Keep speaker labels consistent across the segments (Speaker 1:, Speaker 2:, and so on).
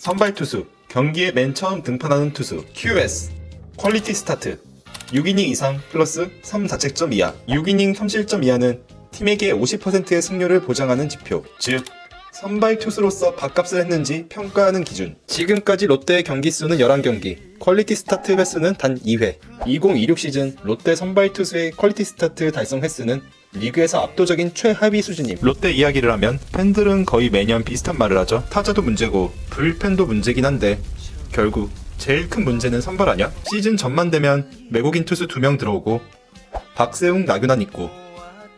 Speaker 1: 선발 투수, 경기에 맨 처음 등판하는 투수, QS, 퀄리티 스타트, 6이닝 이상 플러스 3자책점 이하, 6이닝 3실점 이하는 팀에게 50%의 승률을 보장하는 지표, 즉 선발 투수로서 밥값을 했는지 평가하는 기준. 지금까지 롯데의 경기 수는 11경기, 퀄리티 스타트 횟수는 단 2회. 2026 시즌 롯데 선발 투수의 퀄리티 스타트 달성 횟수는 리그에서 압도적인 최하위 수준임. 롯데 이야기를 하면 팬들은 거의 매년 비슷한 말을 하죠. 타자도 문제고 불펜도 문제긴 한데 결국 제일 큰 문제는 선발 아냐? 시즌 전만 되면 외국인 투수 2명 들어오고 박세웅, 나균환 있고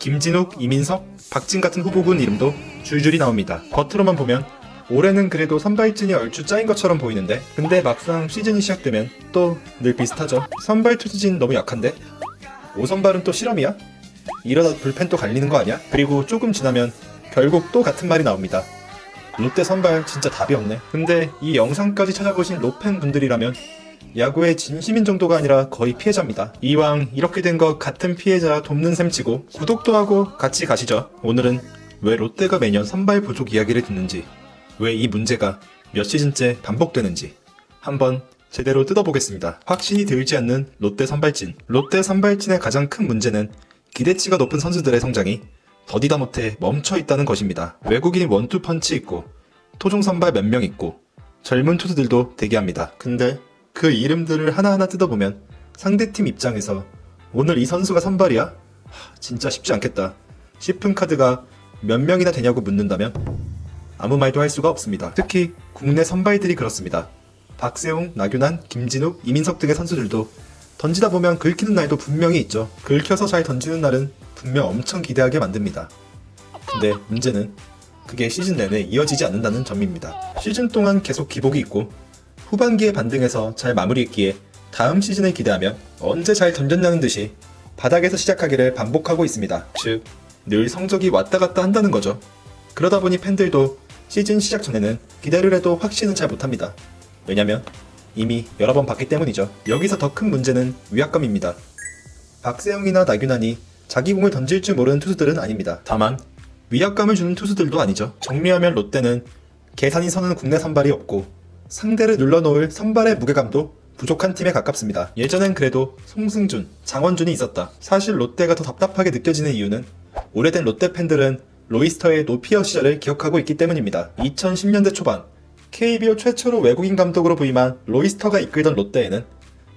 Speaker 1: 김진욱, 이민석, 박진 같은 후보군 이름도 줄줄이 나옵니다. 겉으로만 보면 올해는 그래도 선발진이 얼추 짜인 것처럼 보이는데 근데 막상 시즌이 시작되면 또 늘 비슷하죠. 선발 투수진 너무 약한데? 5선발은 또 실험이야? 이러다 불펜 또 갈리는 거 아니야? 그리고 조금 지나면 결국 또 같은 말이 나옵니다. 롯데 선발 진짜 답이 없네. 근데 이 영상까지 찾아보신 롯팬 분들이라면 야구의 진심인 정도가 아니라 거의 피해자입니다. 이왕 이렇게 된 거 같은 피해자 돕는 셈 치고 구독도 하고 같이 가시죠. 오늘은 왜 롯데가 매년 선발 부족 이야기를 듣는지, 왜 이 문제가 몇 시즌째 반복되는지 한번 제대로 뜯어보겠습니다. 확신이 들지 않는 롯데 선발진. 롯데 선발진의 가장 큰 문제는 기대치가 높은 선수들의 성장이 더디다 못해 멈춰있다는 것입니다. 외국인 원투펀치 있고 토종 선발 몇 명 있고 젊은 투수들도 대기합니다. 근데 그 이름들을 하나하나 뜯어보면 상대팀 입장에서 오늘 이 선수가 선발이야? 진짜 쉽지 않겠다 싶은 카드가 몇 명이나 되냐고 묻는다면 아무 말도 할 수가 없습니다. 특히 국내 선발들이 그렇습니다. 박세웅, 나균환, 김진욱, 이민석 등의 선수들도 던지다 보면 긁히는 날도 분명히 있죠. 긁혀서 잘 던지는 날은 분명 엄청 기대하게 만듭니다. 근데 문제는 그게 시즌 내내 이어지지 않는다는 점입니다. 시즌 동안 계속 기복이 있고 후반기에 반등해서 잘 마무리했기에 다음 시즌을 기대하면 언제 잘 던졌냐는 듯이 바닥에서 시작하기를 반복하고 있습니다. 즉, 늘 성적이 왔다 갔다 한다는 거죠. 그러다 보니 팬들도 시즌 시작 전에는 기대를 해도 확신은 잘 못합니다. 왜냐면 이미 여러 번 봤기 때문이죠. 여기서 더 큰 문제는 위압감입니다. 박세웅이나 나균환이 자기 공을 던질 줄 모르는 투수들은 아닙니다. 다만 위압감을 주는 투수들도 아니죠. 정리하면 롯데는 계산이 서는 국내 선발이 없고 상대를 눌러놓을 선발의 무게감도 부족한 팀에 가깝습니다. 예전엔 그래도 송승준, 장원준이 있었다. 사실 롯데가 더 답답하게 느껴지는 이유는 오래된 롯데 팬들은 로이스터의 노피어 시절을 기억하고 있기 때문입니다. 2010년대 초반 KBO 최초로 외국인 감독으로 부임한 로이스터가 이끌던 롯데에는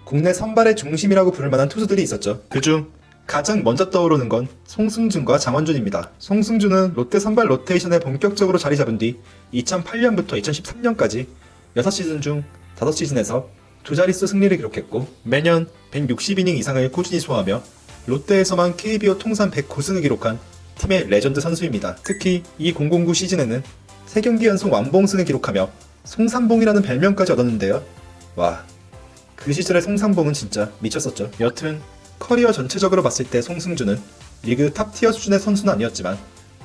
Speaker 1: 국내 선발의 중심이라고 부를 만한 투수들이 있었죠. 그중 가장 먼저 떠오르는 건 송승준과 장원준입니다. 송승준은 롯데 선발 로테이션에 본격적으로 자리 잡은 뒤 2008년부터 2013년까지 6시즌 중 5시즌에서 두 자릿수 승리를 기록했고 매년 160이닝 이상을 꾸준히 소화하며 롯데에서만 KBO 통산 109승을 기록한 팀의 레전드 선수입니다. 특히 2009 시즌에는 3경기 연속 완봉승을 기록하며 송삼봉이라는 별명까지 얻었는데요. 와, 그 시절의 송삼봉은 진짜 미쳤었죠. 여튼 커리어 전체적으로 봤을 때 송승준은 리그 탑티어 수준의 선수는 아니었지만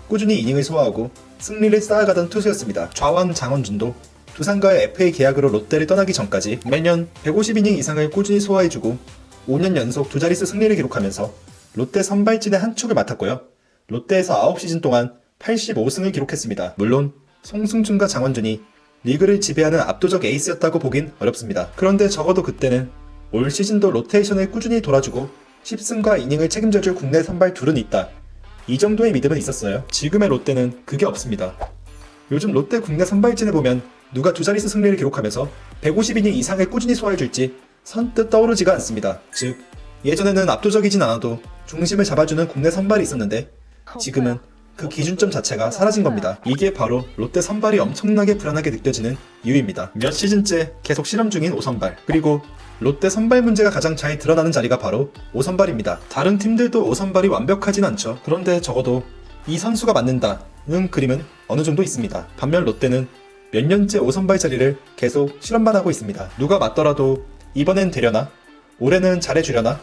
Speaker 1: 꾸준히 이닝을 소화하고 승리를 쌓아가던 투수였습니다. 좌완 장원준도 두산과의 FA 계약으로 롯데를 떠나기 전까지 매년 150이닝 이상을 꾸준히 소화해주고 5년 연속 두 자릿수 승리를 기록하면서 롯데 선발진의 한 축을 맡았고요. 롯데에서 9시즌 동안 85승을 기록했습니다. 물론 송승준과 장원준이 리그를 지배하는 압도적 에이스였다고 보긴 어렵습니다. 그런데 적어도 그때는 올 시즌도 로테이션을 꾸준히 돌아주고 10승과 이닝을 책임져줄 국내 선발 둘은 있다. 이 정도의 믿음은 있었어요. 지금의 롯데는 그게 없습니다. 요즘 롯데 국내 선발진을 보면 누가 두 자릿수 승리를 기록하면서 150이닝 이상을 꾸준히 소화해줄지 선뜻 떠오르지가 않습니다. 즉, 예전에는 압도적이진 않아도 중심을 잡아주는 국내 선발이 있었는데 지금은 그 기준점 자체가 사라진 겁니다. 이게 바로 롯데 선발이 엄청나게 불안하게 느껴지는 이유입니다. 몇 시즌째 계속 실험 중인 5선발, 그리고 롯데 선발 문제가 가장 잘 드러나는 자리가 바로 5선발입니다. 다른 팀들도 5선발이 완벽하진 않죠. 그런데 적어도 이 선수가 맞는다는 그림은 어느 정도 있습니다. 반면 롯데는 몇 년째 5선발 자리를 계속 실험만 하고 있습니다. 누가 맞더라도 이번엔 되려나? 올해는 잘해주려나?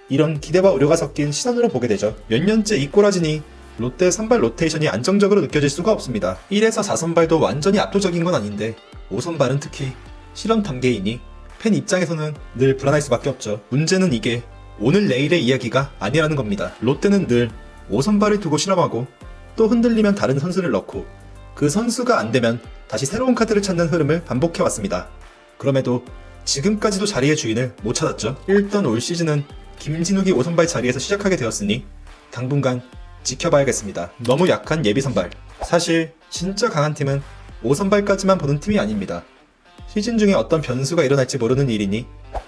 Speaker 1: 이런 기대와 우려가 섞인 시선으로 보게 되죠. 몇 년째 이 꼬라지니 롯데 선발 로테이션이 안정적으로 느껴질 수가 없습니다. 1에서 4선발도 완전히 압도적인 건 아닌데 5선발은 특히 실험 단계이니 팬 입장에서는 늘 불안할 수밖에 없죠. 문제는 이게 오늘 내일의 이야기가 아니라는 겁니다. 롯데는 늘 5선발을 두고 실험하고 또 흔들리면 다른 선수를 넣고 그 선수가 안 되면 다시 새로운 카드를 찾는 흐름을 반복해왔습니다. 그럼에도 지금까지도 자리의 주인을 못 찾았죠. 일단 올 시즌은 김진욱이 5선발 자리에서 시작하게 되었으니 당분간 지켜봐야겠습니다. 너무 약한 예비 선발. 사실 진짜 강한 팀은 5선발까지만 보는 팀이 아닙니다. 시즌 중에 어떤 변수가 일어날지 모르는 일이니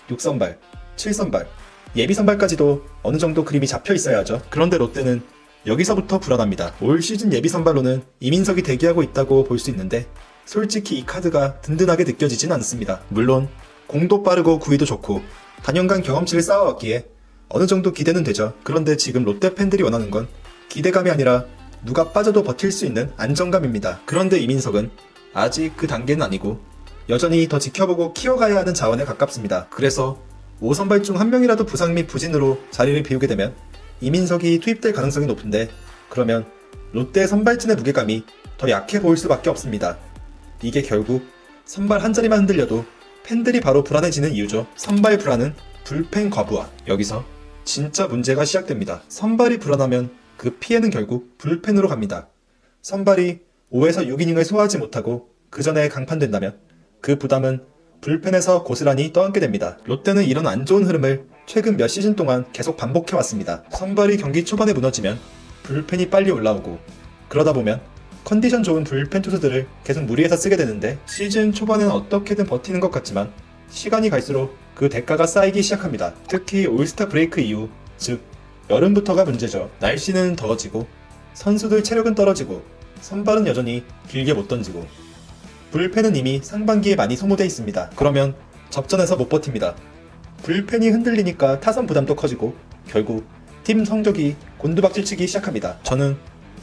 Speaker 1: 6선발, 7선발, 예비 선발까지도 어느 정도 그림이 잡혀 있어야 하죠. 그런데 롯데는 여기서부터 불안합니다. 올 시즌 예비 선발로는 이민석이 대기하고 있다고 볼 수 있는데 솔직히 이 카드가 든든하게 느껴지진 않습니다. 물론 공도 빠르고 구위도 좋고 단연간 경험치를 쌓아왔기에 어느 정도 기대는 되죠. 그런데 지금 롯데 팬들이 원하는 건 기대감이 아니라 누가 빠져도 버틸 수 있는 안정감입니다. 그런데 이민석은 아직 그 단계는 아니고 여전히 더 지켜보고 키워가야 하는 자원에 가깝습니다. 그래서 5선발 중 한 명이라도 부상 및 부진으로 자리를 비우게 되면 이민석이 투입될 가능성이 높은데 그러면 롯데 선발진의 무게감이 더 약해 보일 수밖에 없습니다. 이게 결국 선발 한 자리만 흔들려도 팬들이 바로 불안해지는 이유죠. 선발 불안은 불펜 과부하. 여기서 진짜 문제가 시작됩니다. 선발이 불안하면 그 피해는 결국 불펜으로 갑니다. 선발이 5에서 6이닝을 소화하지 못하고 그 전에 강판된다면 그 부담은 불펜에서 고스란히 떠안게 됩니다. 롯데는 이런 안 좋은 흐름을 최근 몇 시즌 동안 계속 반복해왔습니다. 선발이 경기 초반에 무너지면 불펜이 빨리 올라오고 그러다 보면 컨디션 좋은 불펜 투수들을 계속 무리해서 쓰게 되는데 시즌 초반에는 어떻게든 버티는 것 같지만 시간이 갈수록 그 대가가 쌓이기 시작합니다. 특히 올스타 브레이크 이후, 즉 여름부터가 문제죠. 날씨는 더워지고 선수들 체력은 떨어지고 선발은 여전히 길게 못 던지고 불펜은 이미 상반기에 많이 소모돼 있습니다. 그러면 접전에서 못 버팁니다. 불펜이 흔들리니까 타선 부담도 커지고 결국 팀 성적이 곤두박질치기 시작합니다. 저는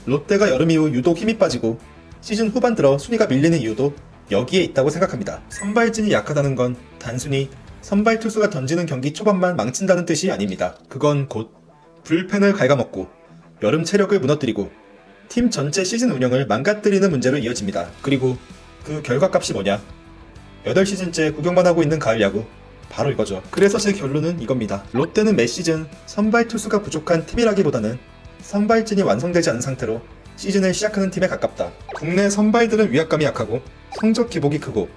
Speaker 1: 롯데가 여름 이후 유독 힘이 빠지고 시즌 후반 들어 순위가 밀리는 이유도 여기에 있다고 생각합니다. 선발진이 약하다는 건 단순히 선발 투수가 던지는 경기 초반만 망친다는 뜻이 아닙니다. 그건 곧 불펜을 갉아먹고 여름 체력을 무너뜨리고 팀 전체 시즌 운영을 망가뜨리는 문제로 이어집니다. 그리고 그 결과값이 뭐냐? 8시즌째 구경만 하고 있는 가을 야구. 바로 이거죠. 그래서 제 결론은 이겁니다. 롯데는 매 시즌 선발 투수가 부족한 팀이라기보다는 선발진이 완성되지 않은 상태로 시즌을 시작하는 팀에 가깝다. 국내 선발들은 위압감이 약하고 성적 기복이 크고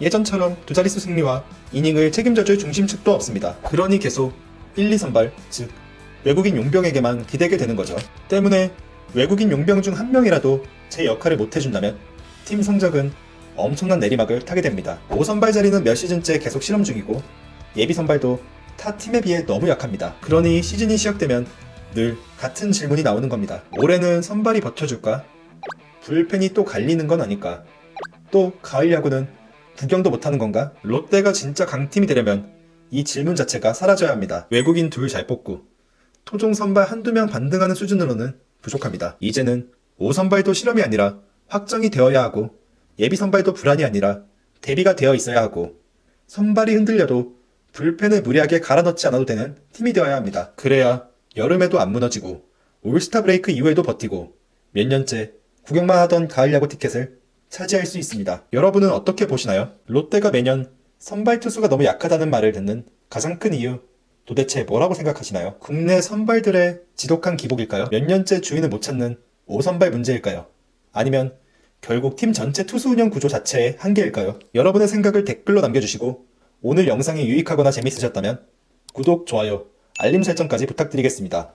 Speaker 1: 예전처럼 두 자릿수 승리와 이닝을 책임져줄 중심축도 없습니다. 그러니 계속 1, 2선발, 즉 외국인 용병에게만 기대게 되는 거죠. 때문에 외국인 용병 중 한 명이라도 제 역할을 못해준다면 팀 성적은 엄청난 내리막을 타게 됩니다. 5선발 자리는 몇 시즌째 계속 실험 중이고 예비 선발도 타 팀에 비해 너무 약합니다. 그러니 시즌이 시작되면 늘 같은 질문이 나오는 겁니다. 올해는 선발이 버텨줄까? 불펜이 또 갈리는 건 아닐까? 또 가을 야구는 구경도 못하는 건가? 롯데가 진짜 강팀이 되려면 이 질문 자체가 사라져야 합니다. 외국인 둘 잘 뽑고 토종 선발 한두 명 반등하는 수준으로는 부족합니다. 이제는 5선발도 실험이 아니라 확정이 되어야 하고 예비 선발도 불안이 아니라 대비가 되어 있어야 하고 선발이 흔들려도 불펜을 무리하게 갈아넣지 않아도 되는 팀이 되어야 합니다. 그래야 여름에도 안 무너지고 올스타 브레이크 이후에도 버티고 몇 년째 구경만 하던 가을 야구 티켓을 차지할 수 있습니다. 여러분은 어떻게 보시나요? 롯데가 매년 선발 투수가 너무 약하다는 말을 듣는 가장 큰 이유 도대체 뭐라고 생각하시나요? 국내 선발들의 지독한 기복일까요? 몇 년째 주인을 못 찾는 5선발 문제일까요? 아니면 결국 팀 전체 투수 운영 구조 자체의 한계일까요? 여러분의 생각을 댓글로 남겨주시고 오늘 영상이 유익하거나 재밌으셨다면 구독, 좋아요, 알림 설정까지 부탁드리겠습니다.